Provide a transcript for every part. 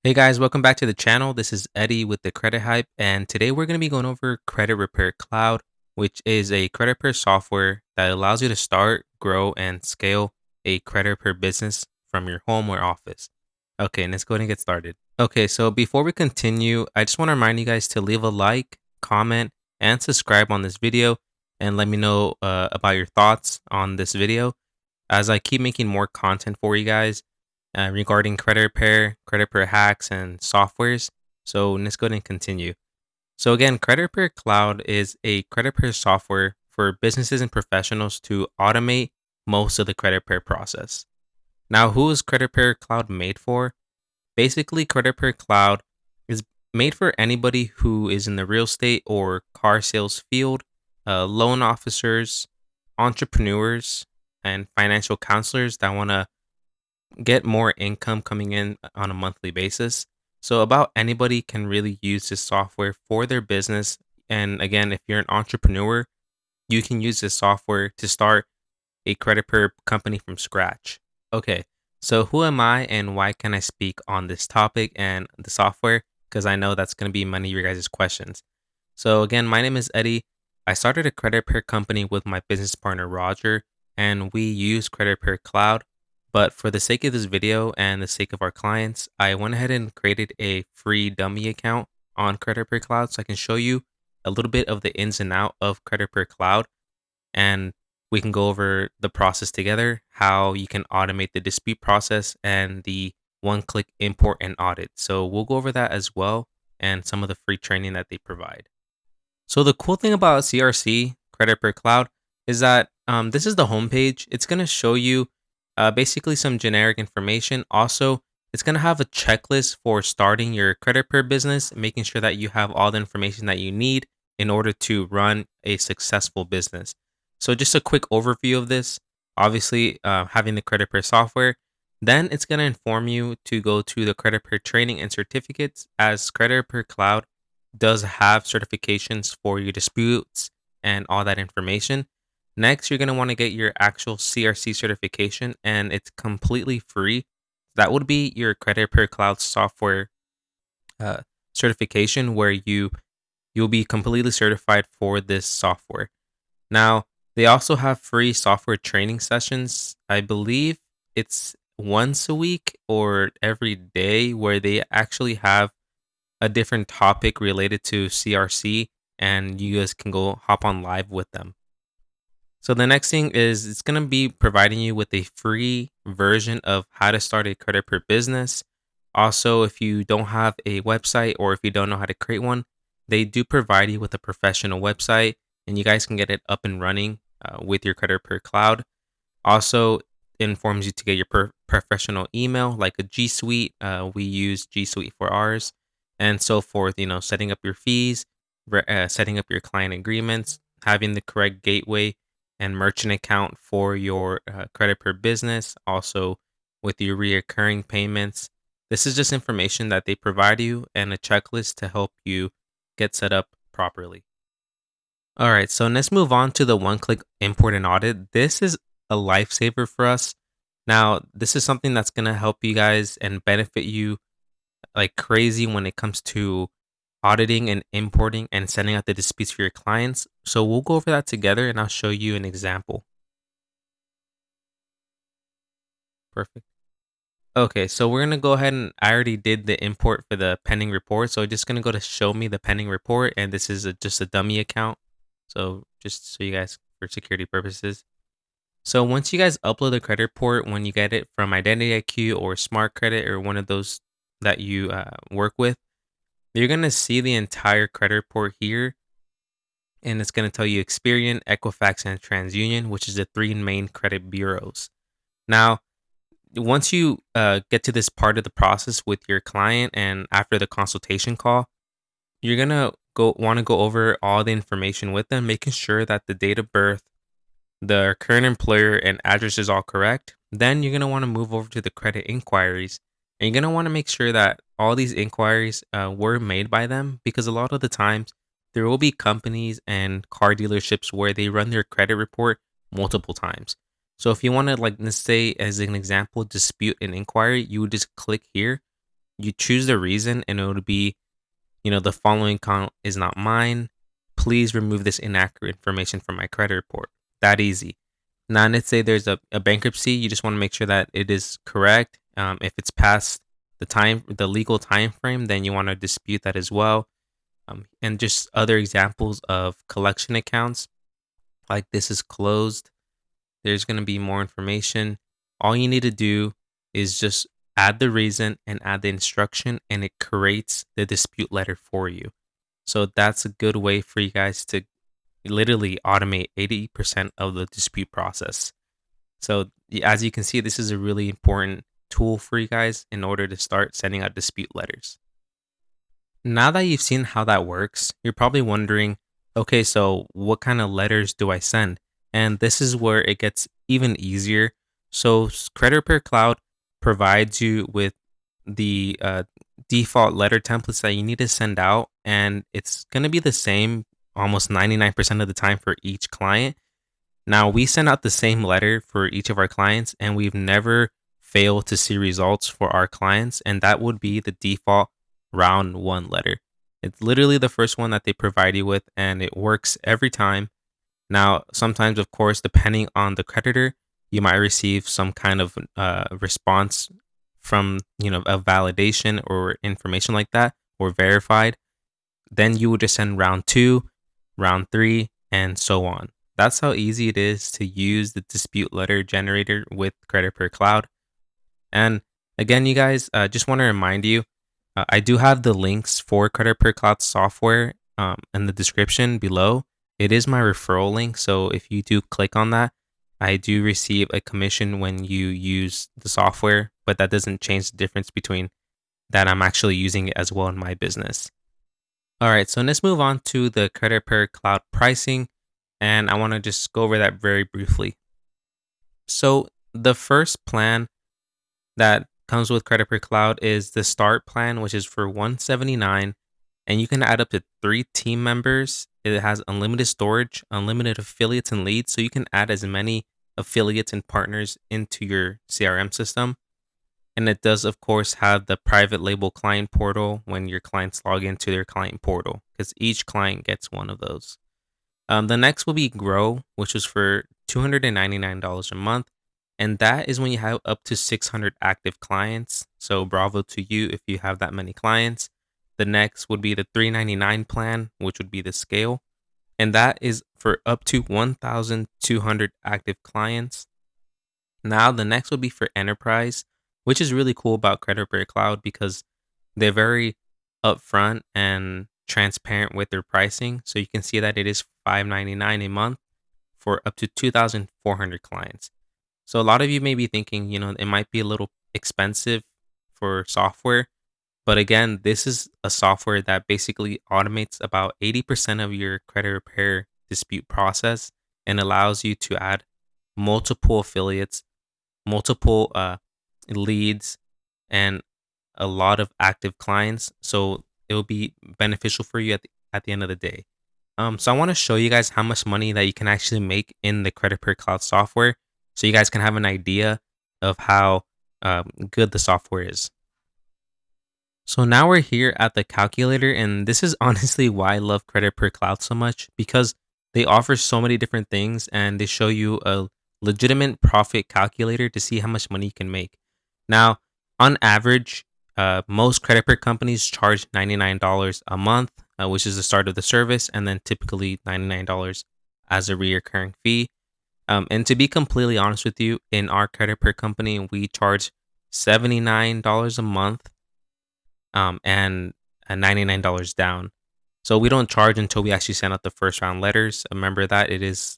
Hey guys, welcome back to the channel. This is Eddie with the Credit Hype, and today we're going to be going over Credit Repair Cloud, which is a credit repair software that allows you to start, grow, and scale a credit repair business from your home or office. Okay, let's go ahead and get started. Okay, so before we continue, I just want to remind you guys to leave a like, comment, and subscribe on this video, and let me know about your thoughts on this video as I keep making more content for you guys regarding credit repair hacks, and softwares. So let's go ahead and continue. So again, Credit Repair Cloud is a credit repair software for businesses and professionals to automate most of the credit repair process. Now, who is Credit Repair Cloud made for? Basically, Credit Repair Cloud is made for anybody who is in the real estate or car sales field, loan officers, entrepreneurs, and financial counselors that want to get more income coming in on a monthly basis. So about anybody can really use this software for their business. And again, if you're an entrepreneur, you can use this software to start a credit per company from scratch. Okay, so who am I and why can I speak on this topic and the software? Because I know that's going to be many of your guys' questions. So again, my name is Eddie. I started a credit repair company with my business partner Roger, and we use Credit Repair Cloud. But for the sake of this video and the sake of our clients, I went ahead and created a free dummy account on Credit Repair Cloud so I can show you a little bit of the ins and out of Credit Repair Cloud, and we can go over the process together, how you can automate the dispute process and the one-click import and audit. So we'll go over that as well and some of the free training that they provide. So the cool thing about CRC, Credit Per Cloud, is that this is the homepage. It's going to show you basically some generic information. Also, it's going to have a checklist for starting your credit per business, making sure that you have all the information that you need in order to run a successful business. So just a quick overview of this. Obviously, having the credit per software, then it's going to inform you to go to the credit per training and certificates, as credit per cloud does have certifications for your disputes and all that information. Next, you're going to want to get your actual CRC certification, and it's completely free. That would be your Credit Per Cloud software uh, certification, where you'll be completely certified for this software. Now, they also have free software training sessions. I believe it's once a week or every day, where they actually have a different topic related to CRC, and you guys can go hop on live with them. So the next thing is it's going to be providing you with a free version of how to start a credit per business. Also, if you don't have a website or if you don't know how to create one, they do provide you with a professional website, and you guys can get it up and running with your credit per cloud. Also, informs you to get your professional email like a G Suite. We use G Suite for ours, and so forth. You know, setting up your fees, setting up your client agreements, having the correct gateway and merchant account for your credit per business. Also, with your reoccurring payments. This is just information that they provide you and a checklist to help you get set up properly. All right, so let's move on to the one-click import and audit. This is a lifesaver for us. Now, this is something that's going to help you guys and benefit you like crazy when it comes to auditing and importing and sending out the disputes for your clients. So we'll go over that together and I'll show you an example. Perfect. Okay, so we're going to go ahead, and I already did the import for the pending report. So I'm just going to go to show me the pending report, and this is just a dummy account. So just so you guys, for security purposes. So once you guys upload the credit report, when you get it from Identity IQ or Smart Credit or one of those that you work with, you're going to see the entire credit report here. And it's going to tell you Experian, Equifax, and TransUnion, which is the three main credit bureaus. Now, once you get to this part of the process with your client and after the consultation call, you're going to want to go over all the information with them, making sure that the date of birth, the current employer, and address is all correct. Then you're going to want to move over to the credit inquiries, and you're going to want to make sure that all these inquiries were made by them, because a lot of the times there will be companies and car dealerships where they run their credit report multiple times. So if you want to, like, let's say as an example, dispute an inquiry, you would just click here. you choose the reason, and it would be, the following account is not mine. Please remove this inaccurate information from my credit report. That easy. Now, let's say there's a bankruptcy. You just want to make sure that it is correct. If it's past the legal time frame, then you want to dispute that as well. And just other examples of collection accounts, like this is closed. There's going to be more information. All you need to do is just add the reason and add the instruction, and it creates the dispute letter for you. So that's a good way for you guys to literally automate 80% of the dispute process. So as you can see, this is a really important tool for you guys in order to start sending out dispute letters. Now that you've seen how that works, you're probably wondering, okay, so what kind of letters do I send? And this is where it gets even easier. So Credit Repair Cloud provides you with the default letter templates that you need to send out, and it's going to be the same almost 99% of the time for each client. Now, we send out the same letter for each of our clients, and we've never failed to see results for our clients, and that would be the default round one letter. It's literally the first one that they provide you with, and it works every time. Now, sometimes, of course, depending on the creditor, you might receive some kind of response from, a validation or information like that, or verified. Then you would just send round two, round three, and so on. That's how easy it is to use the dispute letter generator with Credit Repair Cloud. And again, you guys, just want to remind you, I do have the links for Credit Repair Cloud software in the description below. It is my referral link, so if you do click on that, I do receive a commission when you use the software, but that doesn't change the difference between that I'm actually using it as well in my business. All right, so let's move on to the Credit Repair Cloud pricing, and I want to just go over that very briefly. So the first plan that comes with Credit Repair Cloud is the start plan, which is for $179, and you can add up to 3 team members. It has unlimited storage, unlimited affiliates and leads, so you can add as many affiliates and partners into your CRM system. And it does, of course, have the private label client portal when your clients log into their client portal, because each client gets one of those. The next will be Grow, which is for $299 a month. And that is when you have up to 600 active clients. So bravo to you if you have that many clients. The next would be the $399 plan, which would be the scale. And that is for up to 1,200 active clients. Now, the next would be for enterprise, which is really cool about Credit Repair Cloud because they're very upfront and transparent with their pricing. So you can see that it is $599 a month for up to 2,400 clients. So a lot of you may be thinking, it might be a little expensive for software. But again, this is a software that basically automates about 80% of your credit repair dispute process and allows you to add multiple affiliates, multiple leads, and a lot of active clients. So it will be beneficial for you at the end of the day. So I want to show you guys how much money that you can actually make in the Credit Repair Cloud software, so you guys can have an idea of how good the software is. So now we're here at the calculator, and this is honestly why I love Credit Repair Cloud so much, because they offer so many different things and they show you a legitimate profit calculator to see how much money you can make. Now, on average, most credit repair companies charge $99 a month, which is the start of the service, and then typically $99 as a recurring fee. And to be completely honest with you, in our credit repair company, we charge $79 a month and $99 down. So we don't charge until we actually send out the first round letters. Remember that it is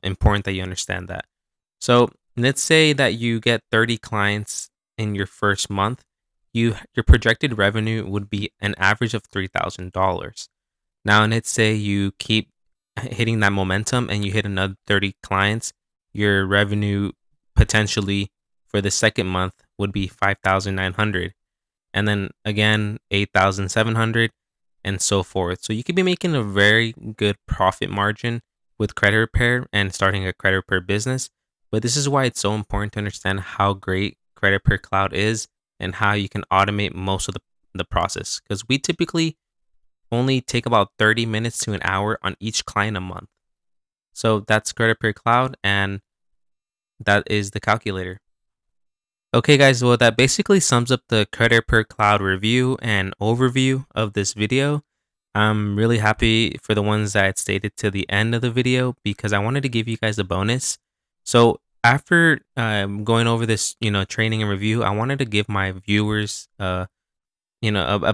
important that you understand that. So let's say that you get 30 clients in your first month. Your projected revenue would be an average of $3,000. Now, let's say you keep hitting that momentum and you hit another 30 clients. Your revenue potentially for the second month would be 5,900, and then again 8,700, and so forth. So you could be making a very good profit margin with credit repair and starting a credit repair business. But this is why it's so important to understand how great Credit Repair Cloud is and how you can automate most of the process. Because we typically only take about 30 minutes to an hour on each client a month. So that's Credit Repair Cloud, and that is the calculator. Okay, guys, well, that basically sums up the Credit Per Cloud review and overview of this video. I'm really happy for the ones that I stated to the end of the video because I wanted to give you guys a bonus. So after going over this, training and review, I wanted to give my viewers, a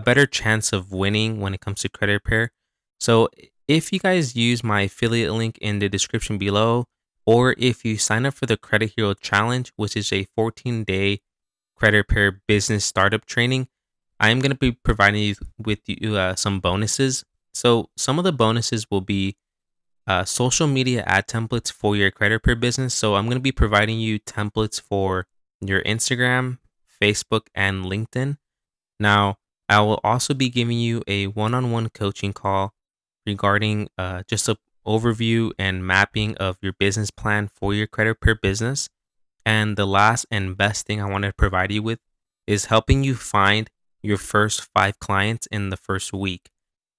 better chance of winning when it comes to credit repair. So if you guys use my affiliate link in the description below, or if you sign up for the Credit Hero Challenge, which is a 14-day credit repair business startup training, I'm going to be providing you with some bonuses. So some of the bonuses will be social media ad templates for your credit repair business. So I'm going to be providing you templates for your Instagram, Facebook, and LinkedIn. Now, I will also be giving you a one-on-one coaching call regarding just a overview and mapping of your business plan for your credit repair business. And the last and best thing I want to provide you with is helping you find your first 5 clients in the first week.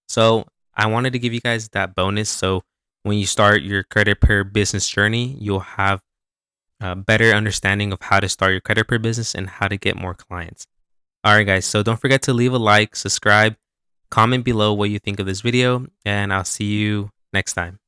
So I wanted to give you guys that bonus. So when you start your credit repair business journey, you'll have a better understanding of how to start your credit repair business and how to get more clients. All right, guys. So don't forget to leave a like, subscribe, comment below what you think of this video, and I'll see you next time.